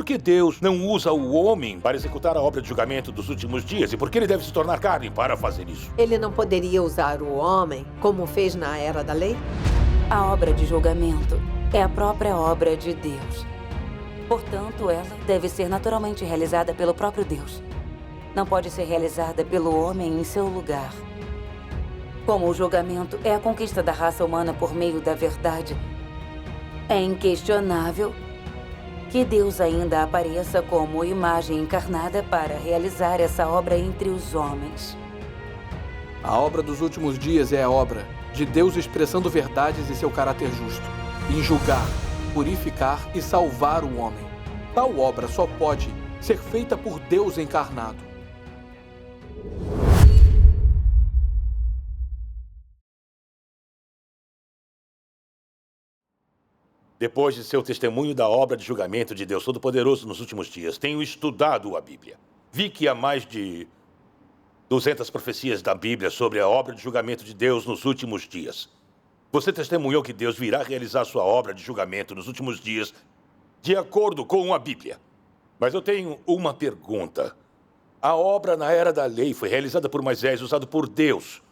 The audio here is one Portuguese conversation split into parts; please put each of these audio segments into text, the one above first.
Por que Deus não usa o homem para executar a obra de julgamento dos últimos dias? E por que ele deve se tornar carne para fazer isso? Ele não poderia usar o homem como fez na Era da Lei? A obra de julgamento é a própria obra de Deus. Portanto, ela deve ser naturalmente realizada pelo próprio Deus. Não pode ser realizada pelo homem em seu lugar. Como o julgamento é a conquista da raça humana por meio da verdade, é inquestionável que Deus ainda apareça como imagem encarnada para realizar essa obra entre os homens. A obra dos últimos dias é a obra de Deus expressando verdades e seu caráter justo, em julgar, purificar e salvar o homem. Tal obra só pode ser feita por Deus encarnado. Depois de seu testemunho da obra de julgamento de Deus Todo-Poderoso nos últimos dias, tenho estudado a Bíblia. Vi que há mais de 200 profecias da Bíblia sobre a obra de julgamento de Deus nos últimos dias. Você testemunhou que Deus virá realizar sua obra de julgamento nos últimos dias de acordo com a Bíblia. Mas eu tenho uma pergunta. A obra na Era da Lei foi realizada por Moisés, usado por Deus.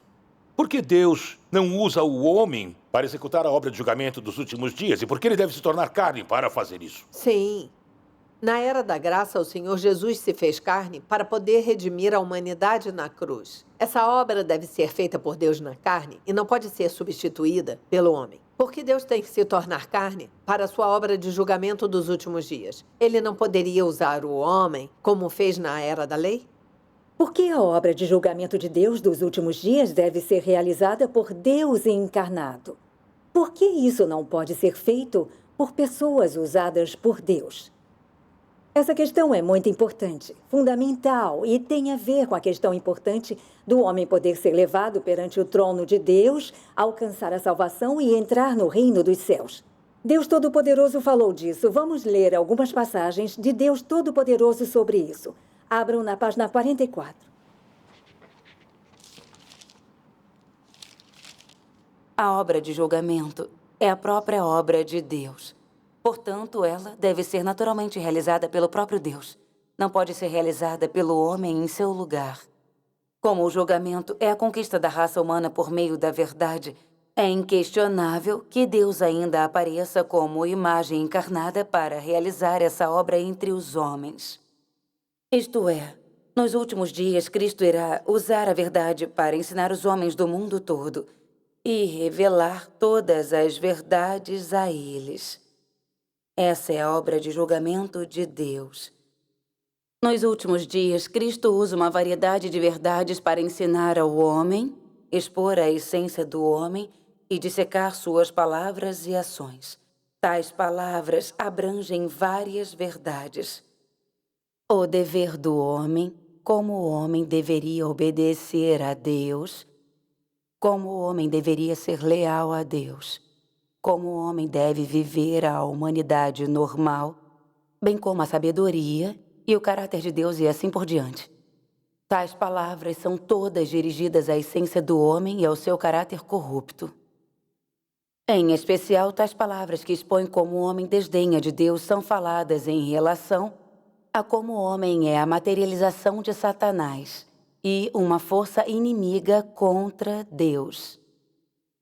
Por que Deus não usa o homem para executar a obra de julgamento dos últimos dias? E por que ele deve se tornar carne para fazer isso? Sim. Na Era da Graça, o Senhor Jesus se fez carne para poder redimir a humanidade na cruz. Essa obra deve ser feita por Deus na carne e não pode ser substituída pelo homem. Por que Deus tem que se tornar carne para a sua obra de julgamento dos últimos dias? Ele não poderia usar o homem como fez na Era da Lei? Porque a obra de julgamento de Deus dos últimos dias deve ser realizada por Deus encarnado. Por que isso não pode ser feito por pessoas usadas por Deus? Essa questão é muito importante, fundamental, e tem a ver com a questão importante do homem poder ser levado perante o trono de Deus, alcançar a salvação e entrar no reino dos céus. Deus Todo-Poderoso falou disso. Vamos ler algumas passagens de Deus Todo-Poderoso sobre isso. Abram na página 44. A obra de julgamento é a própria obra de Deus. Portanto, ela deve ser naturalmente realizada pelo próprio Deus. Não pode ser realizada pelo homem em seu lugar. Como o julgamento é a conquista da raça humana por meio da verdade, é inquestionável que Deus ainda apareça como imagem encarnada para realizar essa obra entre os homens. Isto é, nos últimos dias, Cristo irá usar a verdade para ensinar os homens do mundo todo e revelar todas as verdades a eles. Essa é a obra de julgamento de Deus. Nos últimos dias, Cristo usa uma variedade de verdades para ensinar ao homem, expor a essência do homem e dissecar suas palavras e ações. Tais palavras abrangem várias verdades. O dever do homem, como o homem deveria obedecer a Deus, como o homem deveria ser leal a Deus, como o homem deve viver a humanidade normal, bem como a sabedoria e o caráter de Deus e assim por diante. Tais palavras são todas dirigidas à essência do homem e ao seu caráter corrupto. Em especial, tais palavras que expõem como o homem desdenha de Deus são faladas em relação a como o homem é a materialização de Satanás e uma força inimiga contra Deus.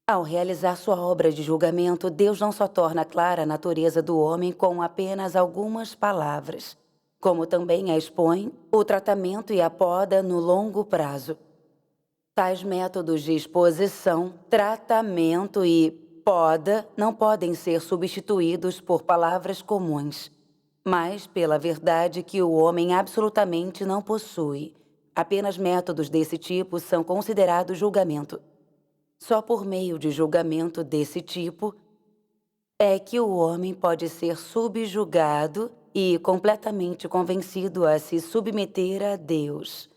Ao realizar sua obra de julgamento, Deus não só torna clara a natureza do homem com apenas algumas palavras, como também a expõe o tratamento e a poda no longo prazo. Tais métodos de exposição, tratamento e poda não podem ser substituídos por palavras comuns, mas pela verdade que o homem absolutamente não possui. Apenas métodos desse tipo são considerados julgamento. Só por meio de julgamento desse tipo é que o homem pode ser subjugado e completamente convencido a se submeter a Deus.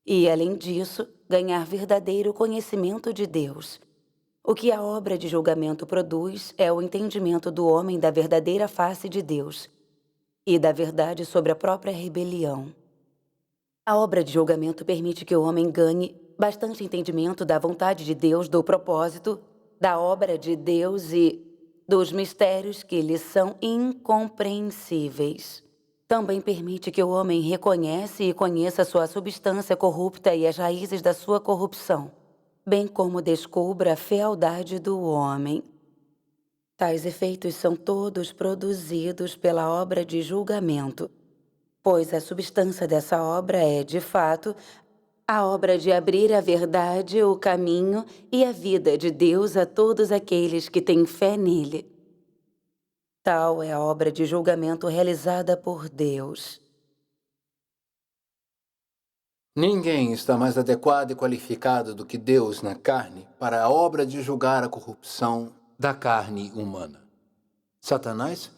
E, além disso, ganhar verdadeiro conhecimento de Deus. O que a obra de julgamento produz é o entendimento do homem da verdadeira face de Deus e da verdade sobre a própria rebelião. A obra de julgamento permite que o homem ganhe bastante entendimento da vontade de Deus, do propósito, da obra de Deus e dos mistérios que lhe são incompreensíveis. Também permite que o homem reconhece e conheça sua substância corrupta e as raízes da sua corrupção, bem como descubra a fealdade do homem. Tais efeitos são todos produzidos pela obra de julgamento, pois a substância dessa obra é, de fato, a obra de abrir a verdade, o caminho e a vida de Deus a todos aqueles que têm fé nele. Tal é a obra de julgamento realizada por Deus. Ninguém está mais adequado e qualificado do que Deus na carne para a obra de julgar a corrupção da carne humana. Satanás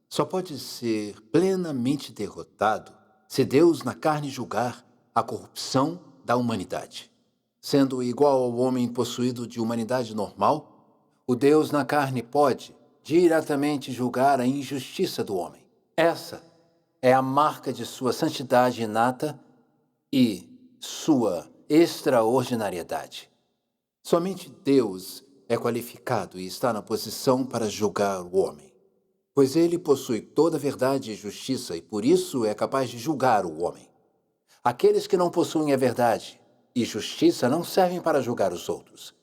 só pode ser plenamente derrotado se Deus na carne julgar a corrupção da humanidade. Sendo igual ao homem possuído de humanidade normal, o Deus na carne pode diretamente julgar a injustiça do homem. Essa é a marca de sua santidade inata e sua extraordinariedade. Somente Deus é qualificado e está na posição para julgar o homem, pois ele possui toda a verdade e justiça e por isso é capaz de julgar o homem. Aqueles que não possuem a verdade e justiça não servem para julgar os outros.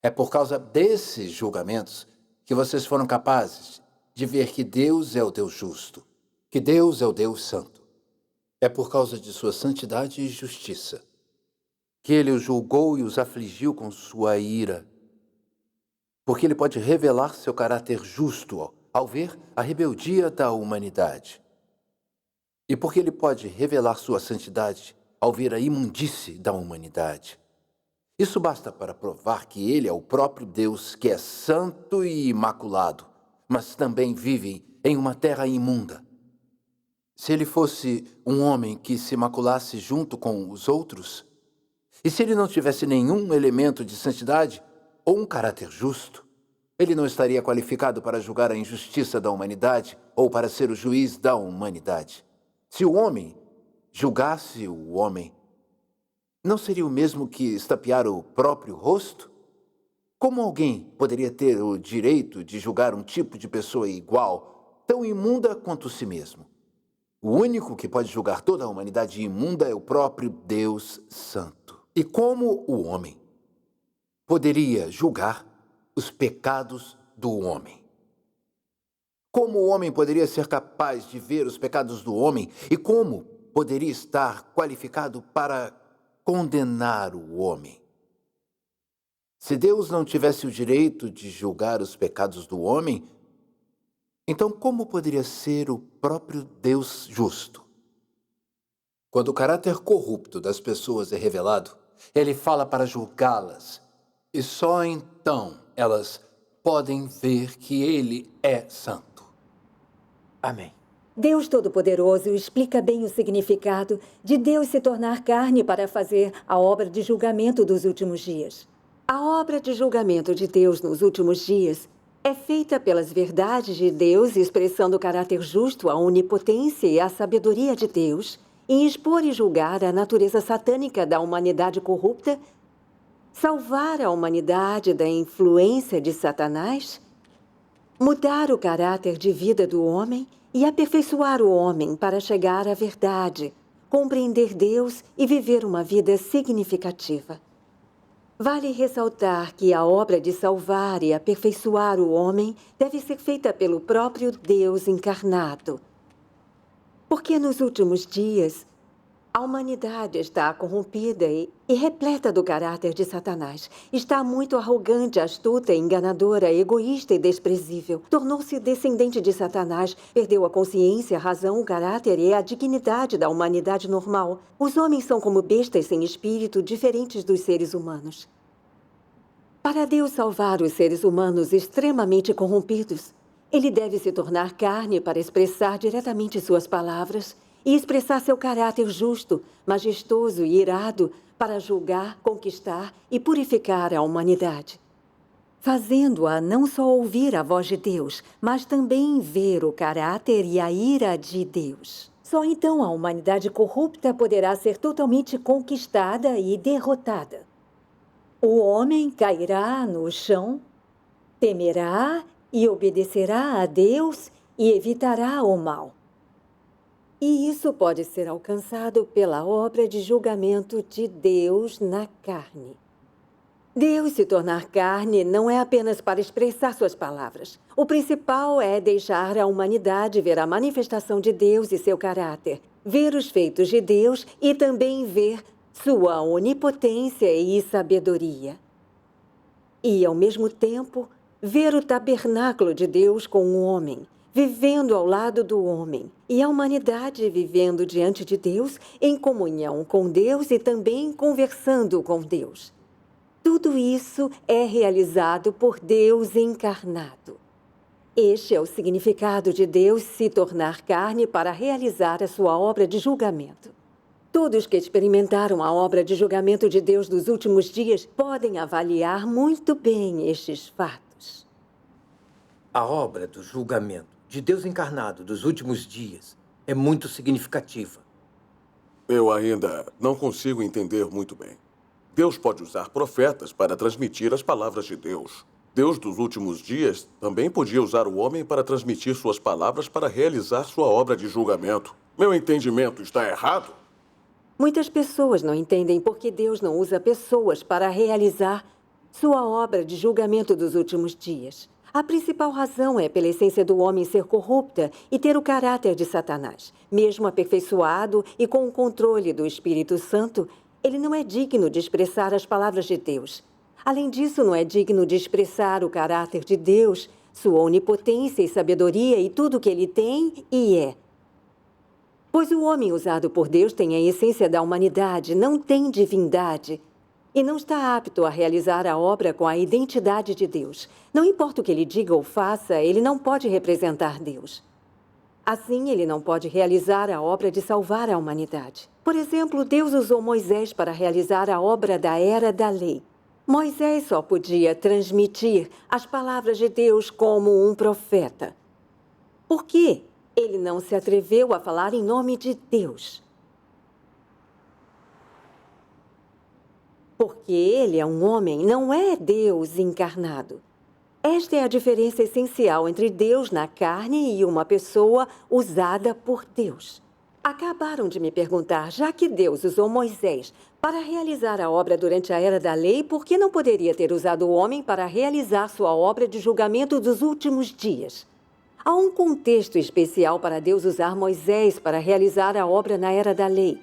É por causa desses julgamentos que vocês foram capazes de ver que Deus é o Deus justo, que Deus é o Deus santo. É por causa de sua santidade e justiça que ele os julgou e os afligiu com sua ira, porque ele pode revelar seu caráter justo ao ver a rebeldia da humanidade. E porque ele pode revelar sua santidade ao ver a imundície da humanidade. Isso basta para provar que ele é o próprio Deus que é santo e imaculado, mas também vive em uma terra imunda. Se ele fosse um homem que se maculasse junto com os outros, e se ele não tivesse nenhum elemento de santidade ou um caráter justo, ele não estaria qualificado para julgar a injustiça da humanidade ou para ser o juiz da humanidade. Se o homem julgasse o homem, não seria o mesmo que estapear o próprio rosto? Como alguém poderia ter o direito de julgar um tipo de pessoa igual, tão imunda quanto si mesmo? O único que pode julgar toda a humanidade imunda é o próprio Deus Santo. E como o homem poderia julgar os pecados do homem? Como o homem poderia ser capaz de ver os pecados do homem? E como poderia estar qualificado para condenar o homem? Se Deus não tivesse o direito de julgar os pecados do homem, então como poderia ser o próprio Deus justo? Quando o caráter corrupto das pessoas é revelado, ele fala para julgá-las, e só então elas podem ver que ele é santo. Amém. Deus Todo-Poderoso explica bem o significado de Deus se tornar carne para fazer a obra de julgamento dos últimos dias. A obra de julgamento de Deus nos últimos dias é feita pelas verdades de Deus, expressando o caráter justo, a onipotência e a sabedoria de Deus, em expor e julgar a natureza satânica da humanidade corrupta, salvar a humanidade da influência de Satanás, mudar o caráter de vida do homem e aperfeiçoar o homem para chegar à verdade, compreender Deus e viver uma vida significativa. Vale ressaltar que a obra de salvar e aperfeiçoar o homem deve ser feita pelo próprio Deus encarnado. Porque nos últimos dias, a humanidade está corrompida e repleta do caráter de Satanás. Está muito arrogante, astuta, enganadora, egoísta e desprezível. Tornou-se descendente de Satanás, perdeu a consciência, a razão, o caráter e a dignidade da humanidade normal. Os homens são como bestas sem espírito, diferentes dos seres humanos. Para Deus salvar os seres humanos extremamente corrompidos, ele deve se tornar carne para expressar diretamente suas palavras e expressar seu caráter justo, majestoso e irado para julgar, conquistar e purificar a humanidade, fazendo-a não só ouvir a voz de Deus, mas também ver o caráter e a ira de Deus. Só então a humanidade corrupta poderá ser totalmente conquistada e derrotada. O homem cairá no chão, temerá e obedecerá a Deus e evitará o mal. E isso pode ser alcançado pela obra de julgamento de Deus na carne. Deus se tornar carne não é apenas para expressar suas palavras. O principal é deixar a humanidade ver a manifestação de Deus e seu caráter, ver os feitos de Deus e também ver sua onipotência e sabedoria. E, ao mesmo tempo, ver o tabernáculo de Deus com o homem, vivendo ao lado do homem, e a humanidade vivendo diante de Deus, em comunhão com Deus e também conversando com Deus. Tudo isso é realizado por Deus encarnado. Este é o significado de Deus se tornar carne para realizar a sua obra de julgamento. Todos que experimentaram a obra de julgamento de Deus dos últimos dias podem avaliar muito bem estes fatos. A obra do julgamento de Deus encarnado dos últimos dias é muito significativa. Eu ainda não consigo entender muito bem. Deus pode usar profetas para transmitir as palavras de Deus. Deus dos últimos dias também podia usar o homem para transmitir suas palavras para realizar sua obra de julgamento. Meu entendimento está errado? Muitas pessoas não entendem por que Deus não usa pessoas para realizar sua obra de julgamento dos últimos dias. A principal razão é pela essência do homem ser corrupta e ter o caráter de Satanás. Mesmo aperfeiçoado e com o controle do Espírito Santo, ele não é digno de expressar as palavras de Deus. Além disso, não é digno de expressar o caráter de Deus, sua onipotência e sabedoria e tudo o que ele tem e é. Pois o homem usado por Deus tem a essência da humanidade, não tem divindade e não está apto a realizar a obra com a identidade de Deus. Não importa o que ele diga ou faça, ele não pode representar Deus. Assim, ele não pode realizar a obra de salvar a humanidade. Por exemplo, Deus usou Moisés para realizar a obra da Era da Lei. Moisés só podia transmitir as palavras de Deus como um profeta. Por quê? Ele não se atreveu a falar em nome de Deus. Porque ele é um homem, não é Deus encarnado. Esta é a diferença essencial entre Deus na carne e uma pessoa usada por Deus. Acabaram de me perguntar, já que Deus usou Moisés para realizar a obra durante a Era da Lei, por que não poderia ter usado o homem para realizar sua obra de julgamento dos últimos dias? Há um contexto especial para Deus usar Moisés para realizar a obra na Era da Lei.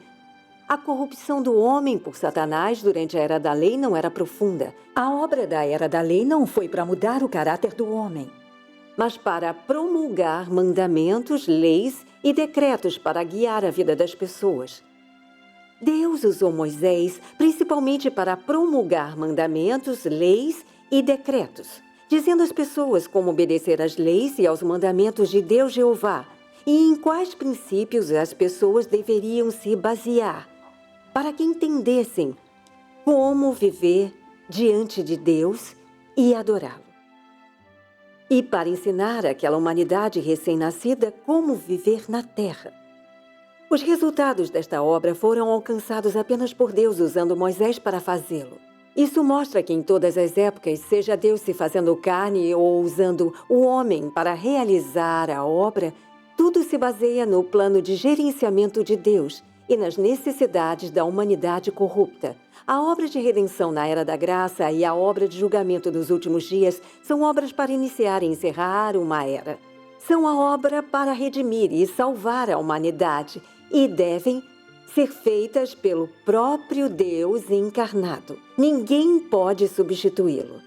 A corrupção do homem por Satanás durante a Era da Lei não era profunda. A obra da Era da Lei não foi para mudar o caráter do homem, mas para promulgar mandamentos, leis e decretos para guiar a vida das pessoas. Deus usou Moisés principalmente para promulgar mandamentos, leis e decretos, dizendo às pessoas como obedecer às leis e aos mandamentos de Deus Jeová e em quais princípios as pessoas deveriam se basear, para que entendessem como viver diante de Deus e adorá-lo. E para ensinar àquela humanidade recém-nascida como viver na Terra. Os resultados desta obra foram alcançados apenas por Deus usando Moisés para fazê-lo. Isso mostra que em todas as épocas, seja Deus se fazendo carne ou usando o homem para realizar a obra, tudo se baseia no plano de gerenciamento de Deus e nas necessidades da humanidade corrupta. A obra de redenção na Era da Graça e a obra de julgamento dos últimos dias são obras para iniciar e encerrar uma era. São a obra para redimir e salvar a humanidade e devem ser feitas pelo próprio Deus encarnado. Ninguém pode substituí-lo.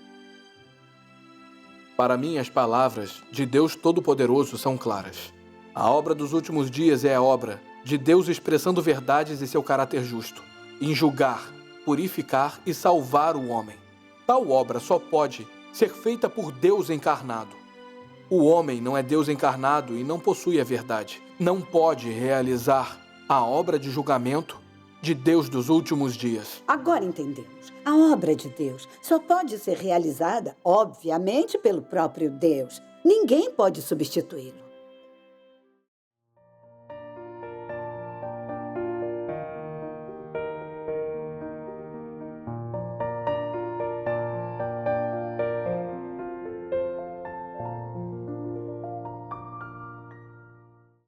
Para mim, as palavras de Deus Todo-Poderoso são claras. A obra dos últimos dias é a obra de Deus expressando verdades e seu caráter justo, em julgar, purificar e salvar o homem. Tal obra só pode ser feita por Deus encarnado. O homem não é Deus encarnado e não possui a verdade. Não pode realizar a obra de julgamento de Deus dos últimos dias. Agora entendemos. A obra de Deus só pode ser realizada, obviamente, pelo próprio Deus. Ninguém pode substituí-lo.